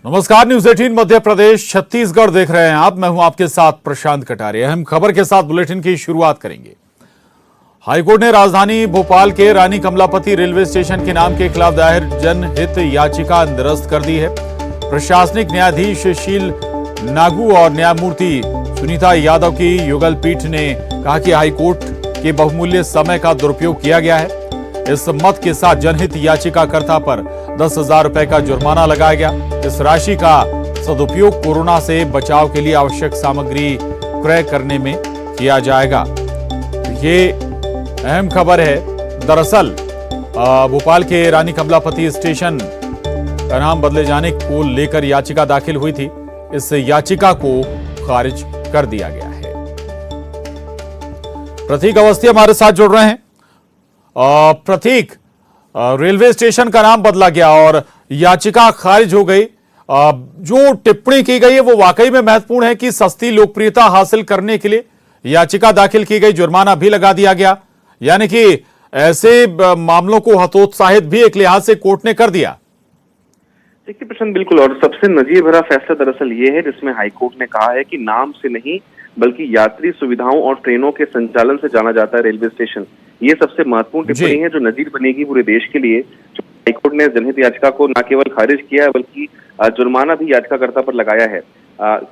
नमस्कार, न्यूज 18 मध्य प्रदेश छत्तीसगढ़ देख रहे हैं आप। मैं हूं आपके साथ प्रशांत कटारिया। अहम खबर के साथ बुलेटिन की शुरुआत करेंगे। हाईकोर्ट ने राजधानी भोपाल के रानी कमलापति रेलवे स्टेशन के नाम के खिलाफ दायर जनहित याचिका निरस्त कर दी है। प्रशासनिक न्यायाधीश शील नागू और न्यायमूर्ति सुनीता यादव की युगल पीठ ने कहा कि हाईकोर्ट के बहुमूल्य समय का दुरुपयोग किया गया है। इस मत के साथ जनहित याचिकाकर्ता पर 10,000 रुपए का जुर्माना लगाया गया। इस राशि का सदुपयोग कोरोना से बचाव के लिए आवश्यक सामग्री क्रय करने में किया जाएगा। ये अहम खबर है। दरअसल भोपाल के रानी कमलापति स्टेशन का नाम बदले जाने को लेकर याचिका दाखिल हुई थी। इस याचिका को खारिज कर दिया गया है। प्रतीक अवस्थी हमारे साथ जुड़ रहे हैं। प्रतीक, रेलवे स्टेशन का नाम बदला गया और याचिका खारिज हो गई। जो टिप्पणी की गई है वो वाकई में महत्वपूर्ण है कि सस्ती लोकप्रियता हासिल करने के लिए याचिका दाखिल की गई, जुर्माना भी लगा दिया गया, यानी कि ऐसे मामलों को हतोत्साहित भी एक लिहाज से कोर्ट ने कर दिया। देखिए प्रशांत, बिल्कुल। और सबसे नजीर भरा फैसला दरअसल ये है जिसमें हाईकोर्ट ने कहा है कि नाम से नहीं बल्कि यात्री सुविधाओं और ट्रेनों के संचालन से जाना जाता है रेलवे स्टेशन। ये सबसे महत्वपूर्ण टिप्पणी है जो नजीर बनेगी पूरे देश के लिए। हाईकोर्ट ने जनहित याचिका को न केवल खारिज किया है बल्कि जुर्माना भी याचिकाकर्ता पर लगाया है।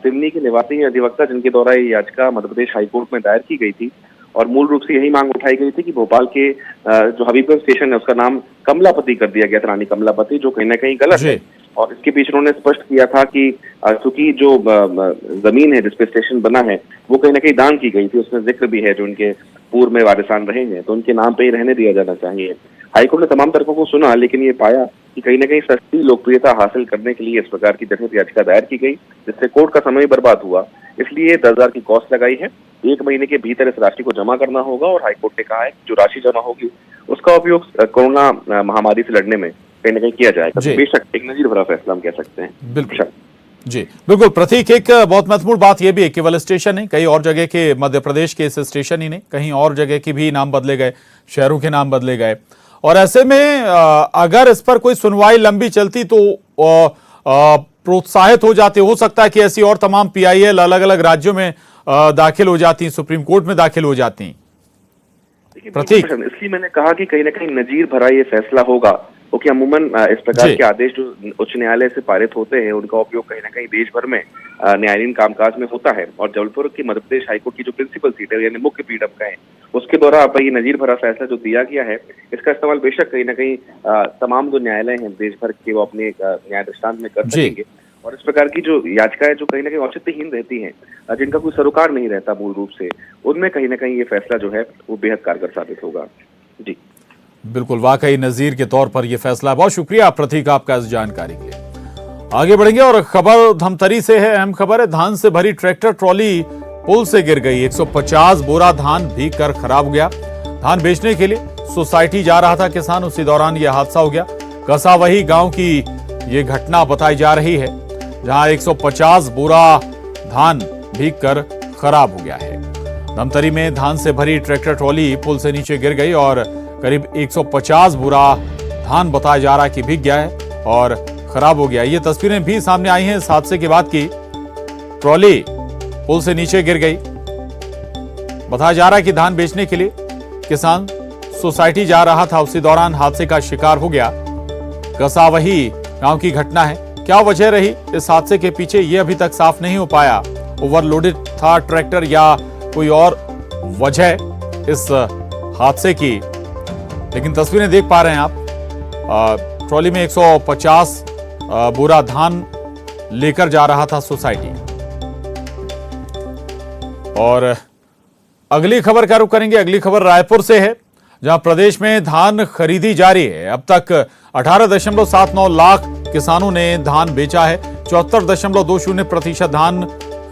सिवनी के निवासी अधिवक्ता जिनके द्वारा ये याचिका मध्य प्रदेश हाईकोर्ट में दायर की गई थी और मूल रूप से यही मांग उठाई गई थी कि भोपाल के जो हबीबगंज स्टेशन है उसका नाम कमलापति कर दिया गया था, रानी कमलापति, जो कहीं ना कहीं गलत है। और इसके पीछे उन्होंने स्पष्ट किया था कि चूंकि जो जमीन है जिसपे स्टेशन बना है वो कहीं ना कहीं दान की गई थी, उसमें जिक्र भी है जो उनके पूर्व में वारिसान रहे हैं, तो उनके नाम पे ही रहने दिया जाना चाहिए। हाईकोर्ट ने तमाम तर्कों को सुना लेकिन ये पाया कि कहीं ना कहीं सस्ती लोकप्रियता हासिल करने के लिए इस प्रकार की जनहित याचिका दायर की गई, जिससे कोर्ट का समय बर्बाद हुआ। इसलिए 10,000 की कॉस्ट लगाई है। 1 महीने के भीतर इस राशि को जमा करना होगा और हाईकोर्ट ने कहा है कि जो राशि जमा होगी उसका उपयोग कोरोना महामारी से लड़ने में कहीं ना कहीं किया जाएगा। तो बेशक एक नजीर भरा फैसला हम कह सकते हैं। बिल्कुल जी, बिल्कुल प्रतीक। एक बहुत महत्वपूर्ण बात यह भी है, केवल स्टेशन नहीं, कई और जगह के मध्य प्रदेश के इस स्टेशन ही नहीं, कहीं और जगह के भी नाम बदले गए, शहरों के नाम बदले गए। और ऐसे में अगर इस पर कोई सुनवाई लंबी चलती तो प्रोत्साहित हो जाते, हो सकता है कि ऐसी और तमाम PIL अलग अलग राज्यों में दाखिल हो जाती, सुप्रीम कोर्ट में दाखिल हो जाती। प्रतीक, इसलिए मैंने कहा कि कहीं ना कहीं नजीर भरा ये फैसला होगा, क्योंकि अमूमन इस प्रकार के आदेश जो उच्च न्यायालय से पारित होते हैं उनका उपयोग कहीं ना कहीं देश भर में न्यायालयीन कामकाज में होता है। और जबलपुर की मध्य प्रदेश हाईकोर्ट की जो प्रिंसिपल सीट है यानी मुख्य पीठ का है, उसके द्वारा ये नजीर भरा फैसला जो दिया गया है इसका इस्तेमाल बेशक कहीं ना कहीं तमाम जो न्यायालय हैं देश भर के वो अपने न्याय दृष्टांत में कर सकेंगे। और इस प्रकार की जो याचिकाएं जो कहीं ना कहीं औचित्यहीन रहती हैं, जिनका कोई सरोकार नहीं रहता मूल रूप से, उनमें कहीं ना कहीं ये फैसला जो है वो बेहद कारगर साबित होगा। जी बिल्कुल, वाकई नजीर के तौर पर यह फैसला है। बहुत शुक्रिया प्रतीक आपका इस जानकारी के लिए। आगे बढ़ेंगे और खबर धमतरी से है। अहम खबर है, धान से भरी ट्रैक्टर ट्रॉली पुल से गिर गई। 150 बोरा धान भीग कर खराब हो गया। धान बेचने के लिए सोसाइटी जा रहा था किसान, उसी दौरान यह हादसा हो गया। कसावही गांव की यह घटना बताई जा रही है जहां 150 बोरा धान भीग कर खराब हो गया है। धमतरी में धान से भरी ट्रैक्टर ट्रॉली पुल से नीचे गिर गई और करीब 150 बोरा धान बताया जा रहा है कि भीग गया है और खराब हो गया। ये तस्वीरें भी सामने आई हैं इस हादसे के बाद की। ट्रॉली पुल से नीचे गिर गई। बताया जा रहा है कि धान बेचने के लिए किसान सोसाइटी जा रहा था, उसी दौरान हादसे का शिकार हो गया। कसावही गांव की घटना है। क्या वजह रही इस हादसे के पीछे ये अभी तक साफ नहीं हो पाया। ओवरलोडेड था ट्रैक्टर या कोई और वजह इस हादसे की, लेकिन तस्वीरें देख पा रहे हैं आप। ट्रॉली में 150 बोरा धान लेकर जा रहा था सोसाइटी। और अगली खबर का रुख करेंगे। अगली खबर रायपुर से है जहां प्रदेश में धान खरीदी जारी है। अब तक 18.79 लाख किसानों ने धान बेचा है। 74.20% धान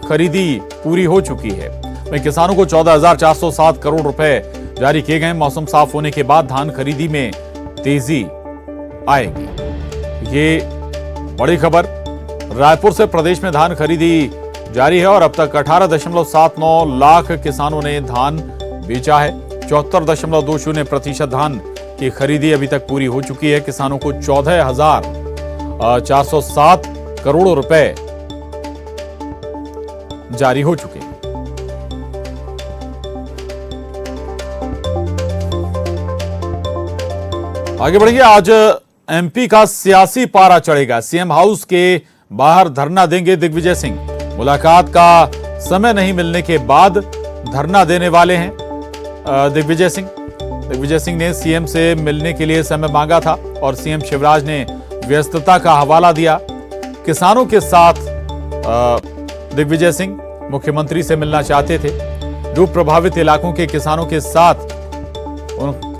खरीदी पूरी हो चुकी है। वहीं किसानों को 14,407 करोड़ रुपए जारी किए गए। मौसम साफ होने के बाद धान खरीदी में तेजी आएगी। ये बड़ी खबर। रायपुर से प्रदेश में धान खरीदी जारी है और अब तक 18.79 लाख किसानों ने धान बेचा है। 74.20% धान की खरीदी अभी तक पूरी हो चुकी है। किसानों को 14,407 करोड़ों रुपए जारी हो चुके हैं। आगे बढ़ेंगे। आज एमपी का सियासी पारा चढ़ेगा। सीएम हाउस के बाहर धरना देंगे दिग्विजय सिंह। मुलाकात का समय नहीं मिलने के बाद धरना देने वाले हैं दिग्विजय सिंह। दिग्विजय सिंह ने सीएम से मिलने के लिए समय मांगा था और सीएम शिवराज ने व्यस्तता का हवाला दिया। किसानों के साथ दिग्विजय सिंह मुख्यमंत्री से मिलना चाहते थे। डूब प्रभावित इलाकों के किसानों के साथ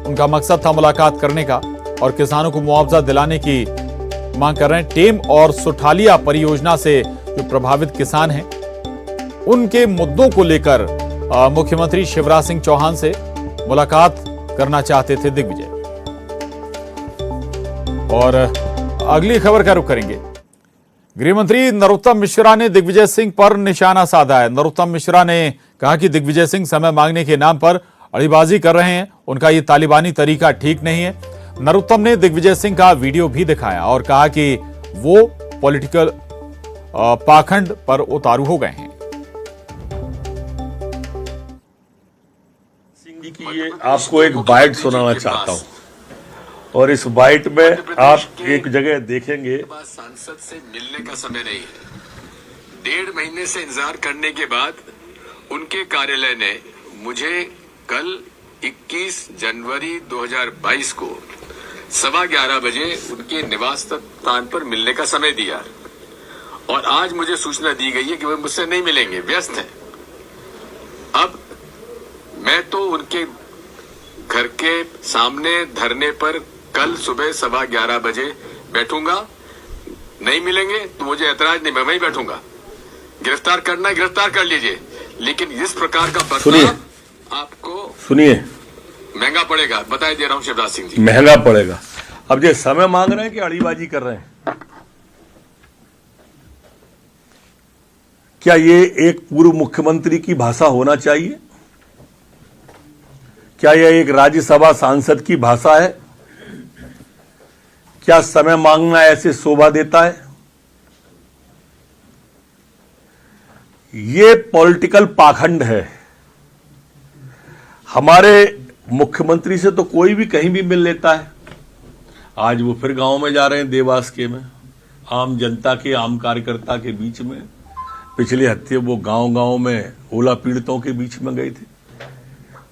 उनका मकसद था मुलाकात करने का और किसानों को मुआवजा दिलाने की मांग कर रहे हैं। टेम और सुठालिया परियोजना से जो प्रभावित किसान हैं उनके मुद्दों को लेकर मुख्यमंत्री शिवराज सिंह चौहान से मुलाकात करना चाहते थे दिग्विजय। और अगली खबर का रुख करेंगे। गृहमंत्री नरोत्तम मिश्रा ने दिग्विजय सिंह पर निशाना साधा है। नरोत्तम मिश्रा ने कहा कि दिग्विजय सिंह समय मांगने के नाम पर अड़ीबाजी कर रहे हैं। उनका ये तालिबानी तरीका ठीक नहीं है। नरोत्तम ने दिग्विजय सिंह का वीडियो भी दिखाया और कहा कि वो पॉलिटिकल पाखंड पर उतारू हो गए हैं। सिंह जी की ये आपको एक बाइट सुनाना चाहता हूं और इस बाइट में आप एक जगह देखेंगे। सांसद से मिलने का समय नहीं है। 1.5 महीने से इंतजार करने के बाद उनके कार्यालय ने मुझे कल 21 जनवरी 2022 को 11:15 बजे उनके निवास स्थान पर मिलने का समय दिया और आज मुझे सूचना दी गई है कि वे मुझसे नहीं मिलेंगे, व्यस्त हैं। अब मैं तो उनके घर के सामने धरने पर कल सुबह 11:15 बजे बैठूंगा। नहीं मिलेंगे तो मुझे ऐतराज नहीं, मैं वहीं बैठूंगा। गिरफ्तार करना है गिरफ्तार कर लीजिए, लेकिन इस प्रकार का बर्ताव आपको सुनिए महंगा पड़ेगा। बताए दे रहा हूं शिवराज सिंह जी, महंगा पड़ेगा। अब ये समय मांग रहे हैं कि अड़ीबाजी कर रहे हैं? क्या ये एक पूर्व मुख्यमंत्री की भाषा होना चाहिए? क्या यह एक राज्यसभा सांसद की भाषा है? क्या समय मांगना ऐसे शोभा देता है? ये पॉलिटिकल पाखंड है। हमारे मुख्यमंत्री से तो कोई भी कहीं भी मिल लेता है। आज वो फिर गांव में जा रहे हैं, देवास के में, आम जनता के, आम कार्यकर्ता के बीच में। पिछले हफ्ते वो गांव-गांव में ओला पीड़ितों के बीच में गए थे।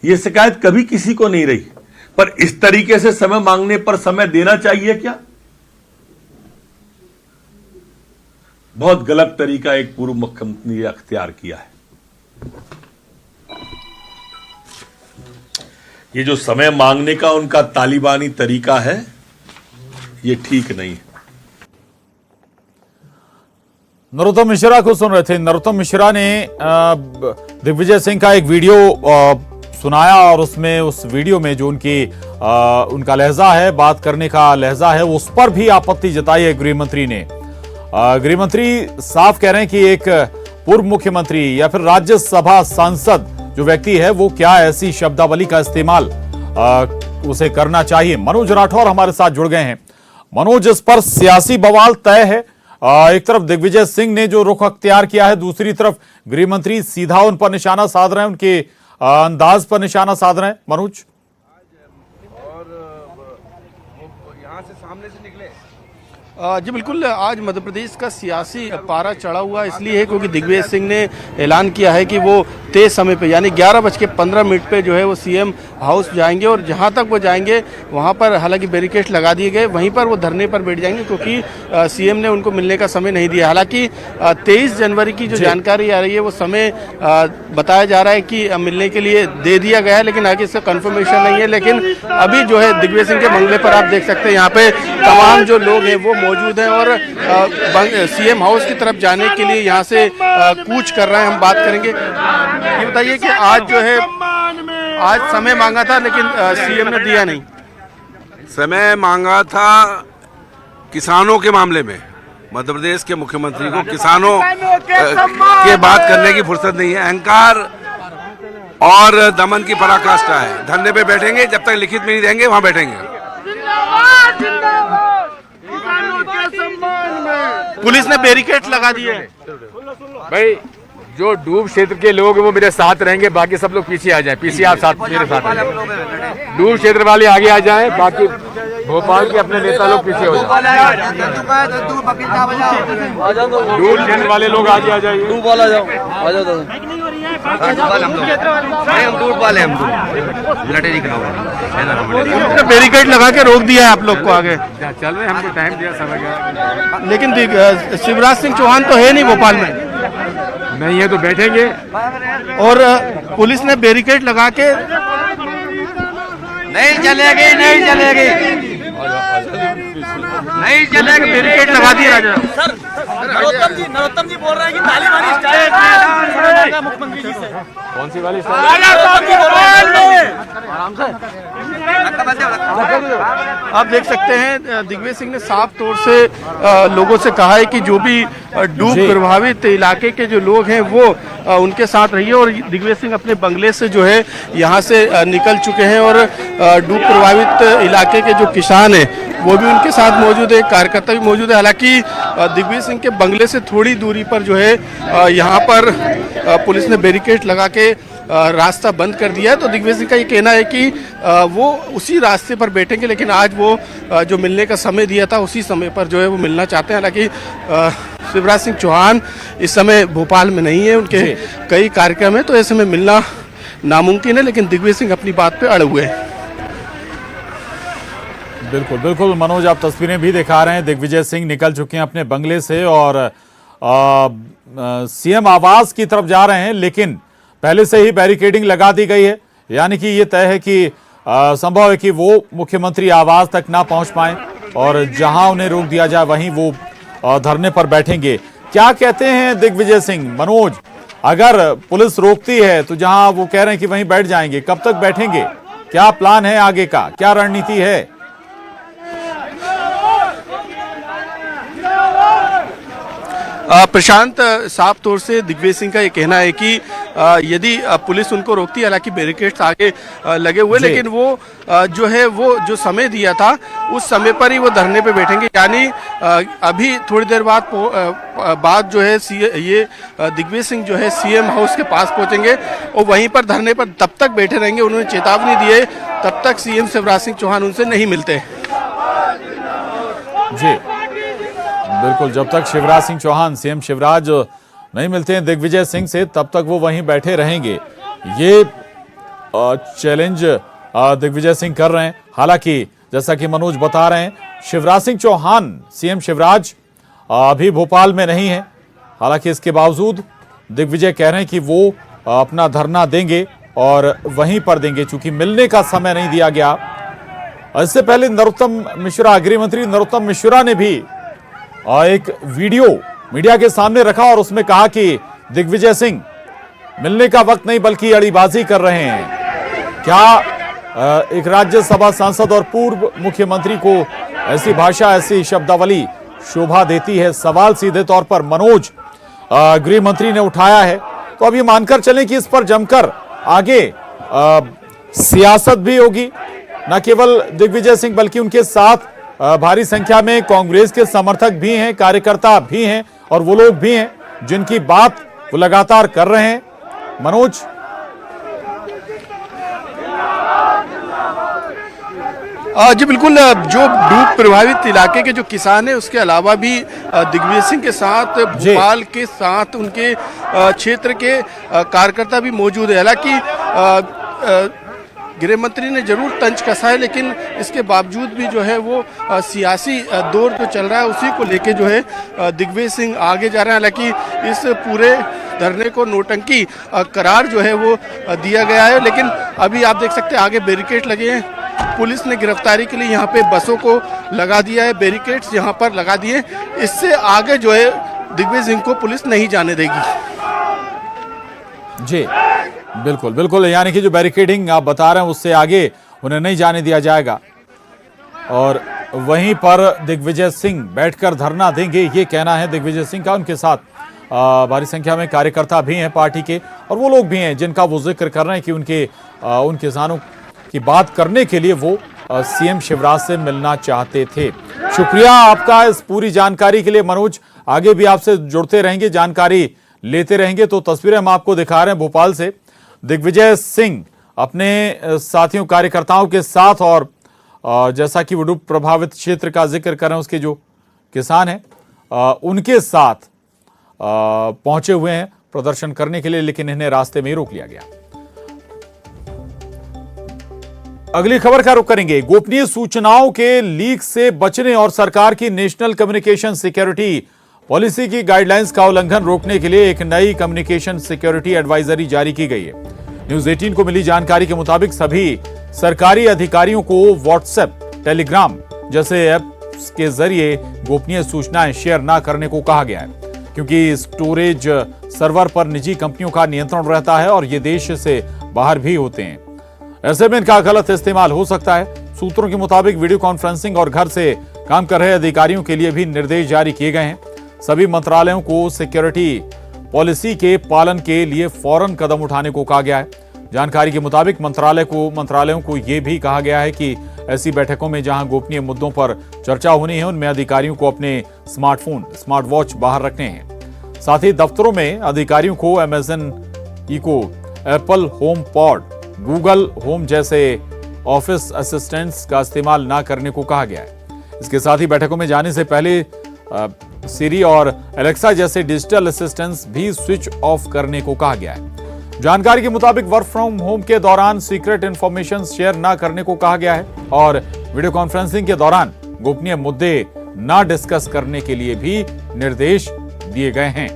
ये शिकायत कभी किसी को नहीं रही, पर इस तरीके से समय मांगने पर समय देना चाहिए क्या? बहुत गलत तरीका एक पूर्व मुख्यमंत्री ने अख्तियार किया है। ये जो समय मांगने का उनका तालिबानी तरीका है, ये ठीक नहीं है। नरोत्तम मिश्रा को सुन रहे थे। नरोत्तम मिश्रा ने दिग्विजय सिंह का एक वीडियो सुनाया और उसमें उस वीडियो में जो उनका लहजा है, बात करने का लहजा है, उस पर भी आपत्ति जताई है गृहमंत्री ने। गृहमंत्री साफ कह रहे हैं कि एक पूर्व मुख्यमंत्री या फिर राज्यसभा सांसद जो व्यक्ति है वो क्या ऐसी शब्दावली का इस्तेमाल उसे करना चाहिए। मनोज राठौर हमारे साथ जुड़ गए हैं। मनोज, इस पर सियासी बवाल तय है। एक तरफ दिग्विजय सिंह ने जो रुख अख्तियार किया है, दूसरी तरफ गृहमंत्री सीधा उन पर निशाना साध रहे हैं, उनके अंदाज पर निशाना साध रहे हैं। मनोज, और यहाँ से सामने से निकले। जी बिल्कुल, आज मध्य प्रदेश का सियासी पारा चढ़ा हुआ इसलिए है क्योंकि दिग्विजय सिंह ने ऐलान किया है कि वो तेज समय पे यानी 11:15 पे जो है वो सीएम हाउस जाएंगे और जहां तक वो जाएंगे वहां पर हालांकि बैरिकेड लगा दिए गए, वहीं पर वो धरने पर बैठ जाएंगे क्योंकि सीएम ने उनको मिलने का समय नहीं दिया। हालांकि 23 जनवरी की जो जानकारी आ रही है वो समय बताया जा रहा है कि मिलने के लिए दे दिया गया है, लेकिन आगे इसका कन्फर्मेशन नहीं है। लेकिन अभी जो है दिग्विजय सिंह के मंगले पर आप देख सकते हैं यहाँ पे तमाम जो लोग हैं वो मौजूद हैं और सीएम हाउस की तरफ जाने के लिए यहाँ से कूच कर रहे हैं। हम बात करेंगे। ये बताइए कि आज जो है आज समय मांगा था लेकिन सीएम ने दिया नहीं। समय मांगा था किसानों के मामले में। मध्य प्रदेश के मुख्यमंत्री को किसानों के बात करने की फुर्सत नहीं है। अहंकार और दमन की पराकाष्ठा है। धरने पे बैठेंगे, जब तक लिखित में नहीं देंगे वहां बैठेंगे। पुलिस ने बैरिकेड लगा दिए हैं। भाई जो डूब क्षेत्र के लोग हैं वो मेरे साथ रहेंगे, बाकी सब लोग पीछे आ जाएं। पीछे आप साथ मेरे साथ आ जाएं। डूब क्षेत्र वाले आगे आ जाएं, बाकी भोपाल के अपने नेता लोग पीछे हो जाएं। डूब क्षेत्र वाले लोग आगे आ जाइए। डूब वाला जाओ, आ जाओ दादा। हम दूर वाले हम बैरिकेड लगा के रोक दिया है आप लोग को आगे। चल रहे हमको टाइम दिया समय, लेकिन शिवराज सिंह चौहान तो है नहीं भोपाल में, नहीं है तो बैठेंगे। और पुलिस ने बैरिकेड लगा के नहीं चलेगी, नहीं चलेगी, नहीं चलेगी, बैरिकेड लगा दिया राजा। नरोत्तम जी बोल रहे हैं कि तालिबानी स्टाइल मुख्यमंत्री जी से। कौन सी वाली आराम से आप देख सकते हैं दिग्विजय सिंह ने साफ तौर से लोगों से कहा है कि जो भी डूब प्रभावित इलाके के जो लोग हैं वो उनके साथ रहिए। और दिग्विजय सिंह अपने बंगले से जो है यहाँ से निकल चुके हैं और डूब प्रभावित इलाके के जो किसान हैं वो भी उनके साथ मौजूद है, कार्यकर्ता भी मौजूद है। हालांकि दिग्विजय सिंह के बंगले से थोड़ी दूरी पर जो है यहाँ पर पुलिस ने बैरिकेड लगा के रास्ता बंद कर दिया है। तो दिग्विजय सिंह का ये कहना है कि वो उसी रास्ते पर बैठेंगे, लेकिन आज वो जो मिलने का समय दिया था उसी समय पर जो है वो मिलना चाहते हैं। हालांकि शिवराज सिंह चौहान इस समय भोपाल में नहीं है, उनके कई कार्यक्रम है, तो ऐसे में मिलना नामुमकिन है। लेकिन दिग्विजय सिंह अपनी बात पे अड़े हुए हैं। बिल्कुल बिल्कुल मनोज, आप तस्वीरें भी दिखा रहे हैं। दिग्विजय सिंह निकल चुके हैं अपने बंगले से और सीएम आवास की तरफ जा रहे हैं, लेकिन पहले से ही बैरिकेडिंग लगा दी गई है। यानी कि ये तय है कि संभव है कि वो मुख्यमंत्री आवास तक ना पहुंच पाए और जहां उन्हें रोक दिया जाए वहीं वो धरने पर बैठेंगे। क्या कहते हैं दिग्विजय सिंह? मनोज, अगर पुलिस रोकती है तो जहां वो कह रहे हैं कि वहीं बैठ जाएंगे, कब तक बैठेंगे? क्या प्लान है आगे का, क्या रणनीति है? प्रशांत, साफ तौर से दिग्विजय सिंह का ये कहना है कि यदि पुलिस उनको रोकती है, हालांकि बैरिकेड्स आगे लगे हुए, लेकिन वो जो है वो जो समय दिया था उस समय पर ही वो धरने पे बैठेंगे। यानी अभी थोड़ी देर बाद जो है ये दिग्विजय सिंह जो है सीएम हाउस के पास पहुंचेंगे और वहीं पर धरने पर तब तक बैठे रहेंगे। उन्होंने चेतावनी दी है तब तक सीएम शिवराज सिंह चौहान उनसे नहीं मिलते। जी बिल्कुल, जब तक शिवराज सिंह चौहान, सीएम शिवराज नहीं मिलते हैं दिग्विजय सिंह से, तब तक वो वहीं बैठे रहेंगे। ये चैलेंज दिग्विजय सिंह कर रहे हैं। हालांकि जैसा कि मनोज बता रहे हैं, शिवराज सिंह चौहान, सीएम शिवराज अभी भोपाल में नहीं है। हालांकि इसके बावजूद दिग्विजय कह रहे हैं कि वो अपना धरना देंगे और वहीं पर देंगे, चूंकि मिलने का समय नहीं दिया गया। इससे पहले नरोत्तम मिश्रा, गृह मंत्री नरोत्तम मिश्रा ने भी एक वीडियो मीडिया के सामने रखा और उसमें कहा कि दिग्विजय सिंह मिलने का वक्त नहीं बल्कि अड़ीबाजी कर रहे हैं। क्या एक राज्यसभा सांसद और पूर्व मुख्यमंत्री को ऐसी भाषा, ऐसी शब्दावली शोभा देती है? सवाल सीधे तौर पर मनोज गृह मंत्री ने उठाया है। तो अब ये मानकर चलें कि इस पर जमकर आगे सियासत भी होगी, न केवल दिग्विजय सिंह बल्कि उनके साथ भारी संख्या में कांग्रेस के समर्थक भी हैं, कार्यकर्ता भी हैं और वो लोग भी हैं जिनकी बात वो लगातार कर रहे हैं। मनोज, जी बिल्कुल, जो डूब प्रभावित इलाके के जो किसान हैं उसके अलावा भी दिग्विजय सिंह के साथ भोपाल के साथ उनके क्षेत्र के कार्यकर्ता भी मौजूद है। हालांकि गृह मंत्री ने जरूर तंज कसा है, लेकिन इसके बावजूद भी जो है वो सियासी दौर जो चल रहा है उसी को लेके जो है दिग्विजय सिंह आगे जा रहे हैं। हालांकि इस पूरे धरने को नौटंकी करार जो है वो दिया गया है, लेकिन अभी आप देख सकते हैं आगे बैरिकेड लगे हैं। पुलिस ने गिरफ्तारी के लिए यहाँ पे बसों को लगा दिया है, बैरिकेड्स यहाँ पर लगा दिए। इससे आगे जो है दिग्विजय सिंह को पुलिस नहीं जाने देगी। जी बिल्कुल बिल्कुल, यानी कि जो बैरिकेडिंग आप बता रहे हैं उससे आगे उन्हें नहीं जाने दिया जाएगा और वहीं पर दिग्विजय सिंह बैठकर धरना देंगे, ये कहना है दिग्विजय सिंह का। उनके साथ भारी संख्या में कार्यकर्ता भी हैं पार्टी के और वो लोग भी हैं जिनका वो जिक्र कर रहे हैं कि उन किसानों की बात करने के लिए वो सीएम शिवराज से मिलना चाहते थे। शुक्रिया आपका इस पूरी जानकारी के लिए मनोज। आगे भी आपसे जुड़ते रहेंगे, जानकारी लेते रहेंगे। तो तस्वीरें हम आपको दिखा रहे हैं भोपाल से। दिग्विजय सिंह अपने साथियों कार्यकर्ताओं के साथ और जैसा कि वो डूब प्रभावित क्षेत्र का जिक्र कर रहे हैं, उसके जो किसान हैं उनके साथ पहुंचे हुए हैं प्रदर्शन करने के लिए, लेकिन इन्हें रास्ते में ही रोक लिया गया। अगली खबर का रुख करेंगे। गोपनीय सूचनाओं के लीक से बचने और सरकार की नेशनल कम्युनिकेशन सिक्योरिटी पॉलिसी की गाइडलाइंस का उल्लंघन रोकने के लिए एक नई कम्युनिकेशन सिक्योरिटी एडवाइजरी जारी की गई है। न्यूज 18 को मिली जानकारी के मुताबिक सभी सरकारी अधिकारियों को व्हाट्सएप, टेलीग्राम जैसे ऐप्स के जरिए गोपनीय सूचनाएं शेयर न करने को कहा गया है, क्योंकि स्टोरेज सर्वर पर निजी कंपनियों का नियंत्रण रहता है और ये देश से बाहर भी होते हैं। ऐसे में इनका गलत इस्तेमाल हो सकता है। सूत्रों के मुताबिक वीडियो कॉन्फ्रेंसिंग और घर से काम कर रहे अधिकारियों के लिए भी निर्देश जारी किए गए हैं। सभी मंत्रालयों को सिक्योरिटी पॉलिसी के पालन के लिए फौरन कदम उठाने को कहा गया है। जानकारी के मुताबिक मंत्रालयों को यह भी कहा गया है कि ऐसी बैठकों में जहां गोपनीय मुद्दों पर चर्चा होनी है, उनमें अधिकारियों को अपने स्मार्टफोन, स्मार्ट वॉच बाहर रखने हैं। साथ ही दफ्तरों में अधिकारियों को Amazon Echo, Apple HomePod, Google Home जैसे ऑफिस असिस्टेंट्स का इस्तेमाल ना करने को कहा गया है। इसके साथ ही बैठकों में जाने से पहले सिरी और एलेक्सा जैसे डिजिटल असिस्टेंट्स भी स्विच ऑफ करने को कहा गया है। जानकारी के मुताबिक वर्क फ्रॉम होम के दौरान सीक्रेट इंफॉर्मेशन शेयर ना करने को कहा गया है और वीडियो कॉन्फ्रेंसिंग के दौरान गोपनीय मुद्दे ना डिस्कस करने के लिए भी निर्देश दिए गए हैं।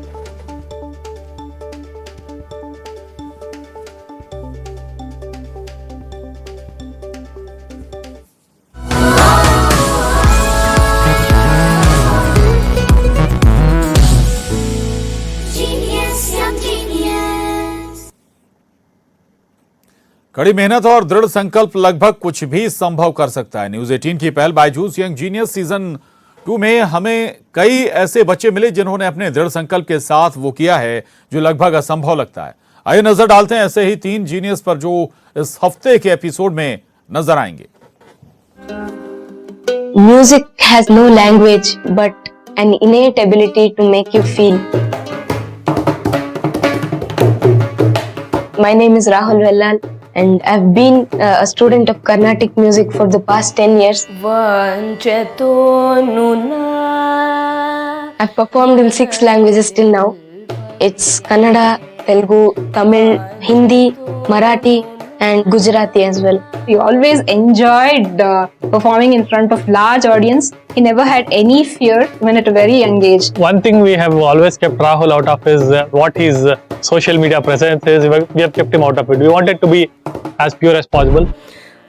कड़ी मेहनत और दृढ़ संकल्प लगभग कुछ भी संभव कर सकता है। न्यूज 18 की पहल बायजूस यंग जीनियस सीजन 2 में हमें कई ऐसे बच्चे मिले जिन्होंने अपने दृढ़ संकल्प के साथ वो किया है जो लगभग असंभव लगता है। आइए नजर डालते हैं ऐसे ही 3 जीनियस पर जो इस हफ्ते के एपिसोड में नजर आएंगे। Music has no language but an innate ability to make you feel. My name is Rahul Vellal and I've been a student of Carnatic music for the past 10 years. I've performed in 6 languages till now. It's Kannada, Telugu, Tamil, Hindi, Marathi and Gujarati as well. He always enjoyed performing in front of large audience. He never had any fear even at a very young age. One thing we have always kept Rahul out of is what his social media presence is. We have kept him out of it. We wanted to be as pure as possible.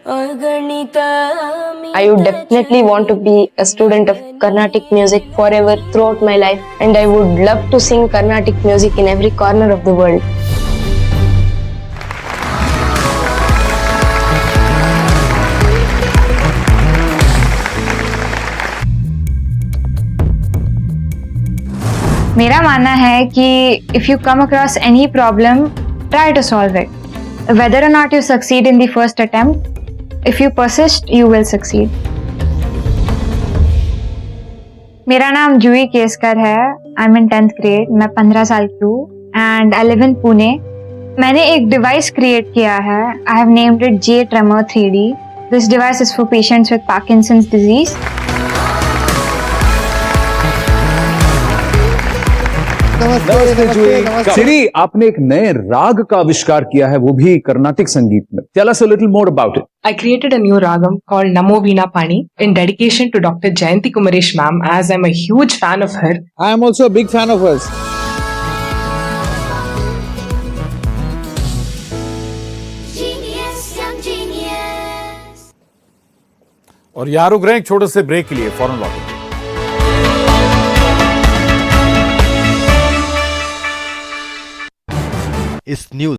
I would definitely want to be a student of Carnatic music forever throughout my life, and I would love to sing Carnatic music in every corner of the world. मेरा मानना है कि if you come across any problem, try to solve it. Whether or not you succeed in the first attempt, if you persist, you will succeed. मेरा नाम जूही केसकर है। I'm in 10th grade. मैं 15 साल की हूँ and I live in Pune. मैंने एक device create किया है। I have named it J Tremor 3D. This device is for patients with Parkinson's disease. सिरी, आपने एक नए राग का आविष्कार किया है, वो भी कर्नाटिक संगीत में। Tell us a little more about it. I created a new ragam called Namo Veena Pani in dedication to Dr. Jayanti Kumaresh ma'am, as I'm a huge fan of her. I am also a big fan of hers. और यहाँ रुक रहे हैं एक छोटे से break के लिए, फौरन लौटेंगे। इस न्यूज